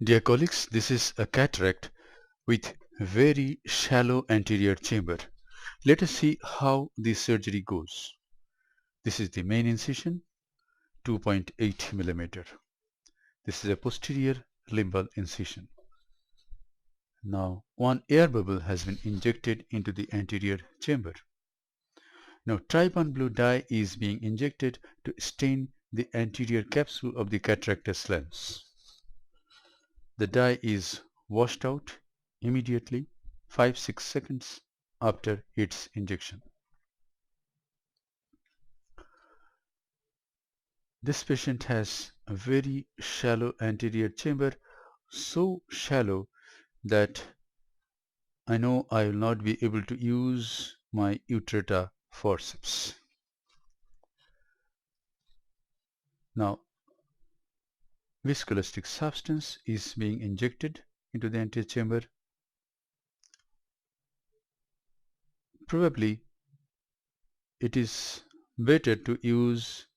Dear colleagues, this is a cataract with very shallow anterior chamber. Let us see how the surgery goes. This is the main incision, 2.8 mm. This is a posterior limbal incision. Now, one air bubble has been injected into the anterior chamber. Now, trypan blue dye is being injected to stain the anterior capsule of the cataractous lens. The dye is washed out immediately 5-6 seconds after its injection. This patient has a very shallow anterior chamber, so shallow that I know I will not be able to use my Utrata forceps. Now, viscoelastic substance is being injected into the anterior chamber. Probably it is better to use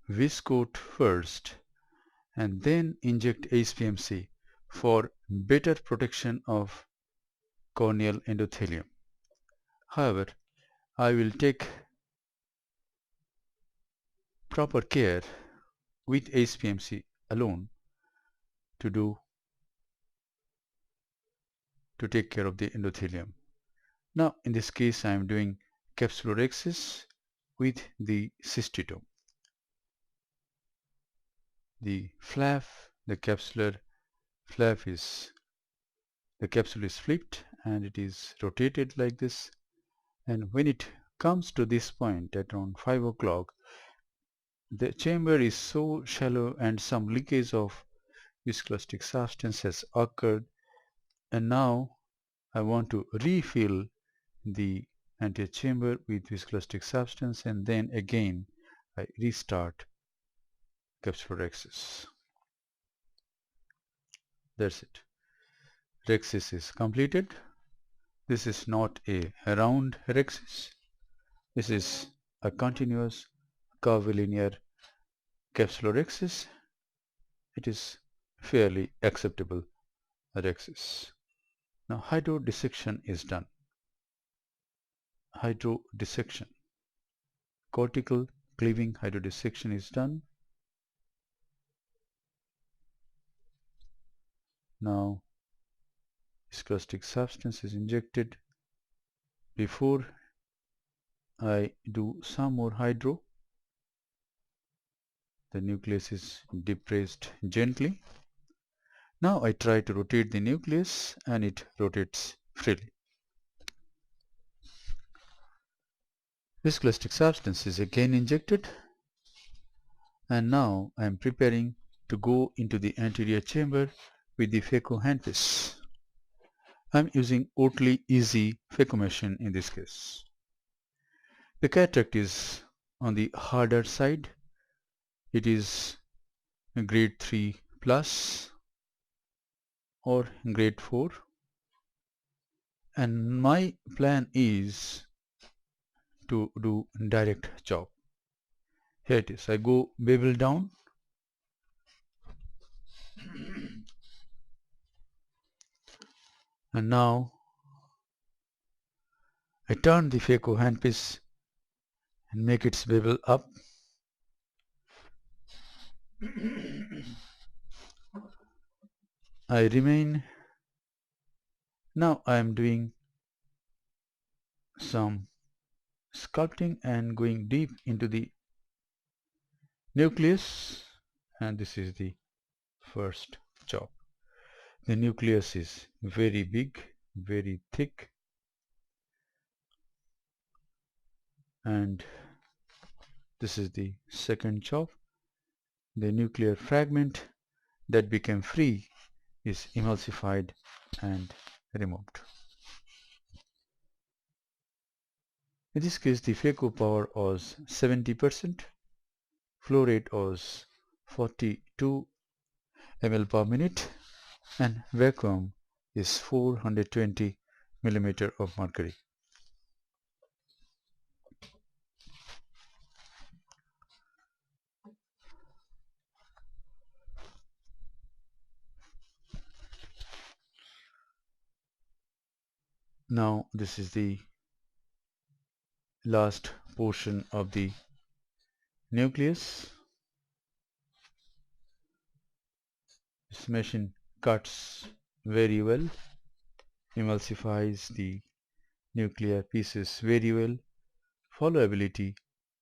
viscoat first and then inject HPMC for better protection of corneal endothelium. However, I will take proper care with HPMC alone to take care of the endothelium. Now in this case I am doing capsular rhexis with the cystitome. The flap, the capsular flap is, the capsule is flipped and it is rotated like this, and when it comes to this point at around 5 o'clock, the chamber is so shallow and some leakage of viscoelastic substance has occurred, and now I want to refill the antechamber with viscoelastic substance, and then again I restart capsular rhexis. That's it. Rhexis is completed. This is not a round rhexis. This is a continuous curvilinear capsular rhexis. It is fairly acceptable rhexis. Now hydrodissection is done. Hydrodissection. Cortical cleaving hydrodissection is done. Now viscoelastic substance is injected. Before I do some more hydro, the nucleus is depressed gently. Now I try to rotate the nucleus and it rotates freely. Viscoelastic substance is again injected, and now I am preparing to go into the anterior chamber with the Phaco handpiece. I am using Oatly Easy Phaco machine in this case. The cataract is on the harder side. It is grade 3 plus or grade 4, and my plan is to do direct chop. Here it is. I go bevel down, and now I turn the Phaco handpiece and make its bevel up. I remain. Now I am doing some sculpting and going deep into the nucleus, and this is the first chop. The nucleus is very big, very thick, and this is the second chop. The nuclear fragment that became free is emulsified and removed. In this case the Phaco power was 70%, flow rate was 42 ml per minute, and vacuum is 420 millimeter of mercury. Now this is the last portion of the nucleus. This machine cuts very well, emulsifies the nuclear pieces very well. Followability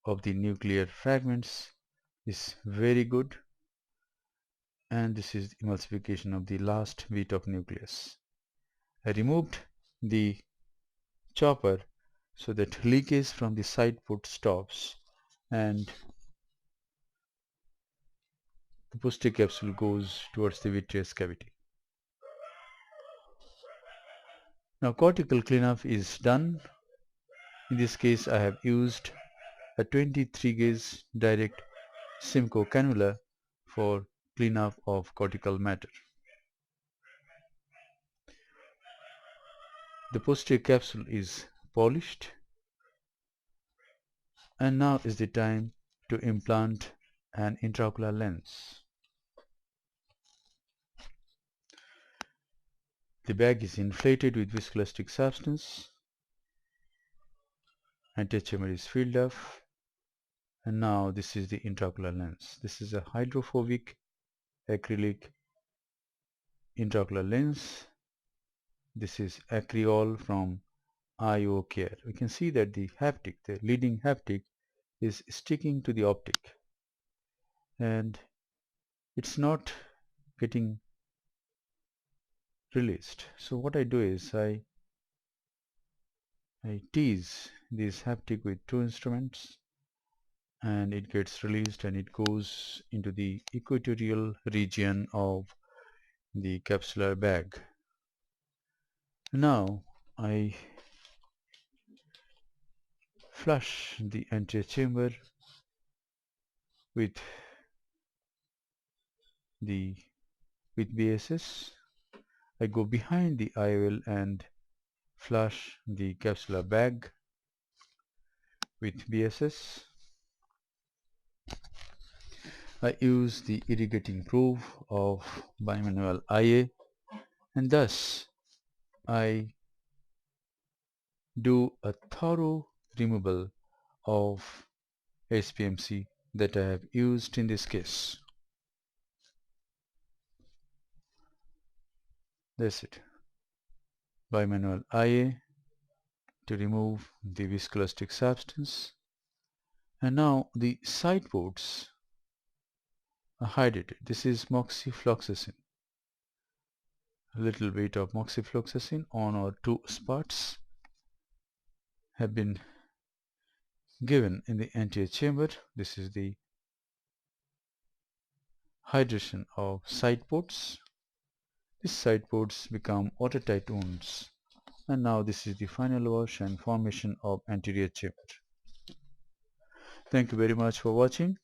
of the nuclear fragments is very good, and this is emulsification of the last bit of nucleus. I removed the chopper so that leakage from the side port stops and the posterior capsule goes towards the vitreous cavity. Now cortical cleanup is done. In this case I have used a 23 gauge direct Simcoe cannula for cleanup of cortical matter. The posterior capsule is polished, and now is the time to implant an intraocular lens. The bag is inflated with viscoelastic substance, antechamber is filled up, and now this is the intraocular lens. This is a hydrophobic acrylic intraocular lens. This is Acryol from IO Care. We can see that the haptic, the leading haptic, is sticking to the optic, and it's not getting released. So what I do is I tease this haptic with two instruments, and it gets released and it goes into the equatorial region of the capsular bag. Now I flush the antechamber with BSS. I go behind the IOL and flush the capsular bag with BSS. I use the irrigating probe of bimanual IA, and thus I do a thorough removal of SPMC that I have used in this case. That's it. Bimanual IA to remove the viscoelastic substance, and now the side ports are hydrated. This is moxifloxacin. A little bit of moxifloxacin on or two spots have been given in the anterior chamber. This is the hydration of side ports. These side ports become watertight wounds, and now this is the final wash and formation of anterior chamber. Thank you very much for watching.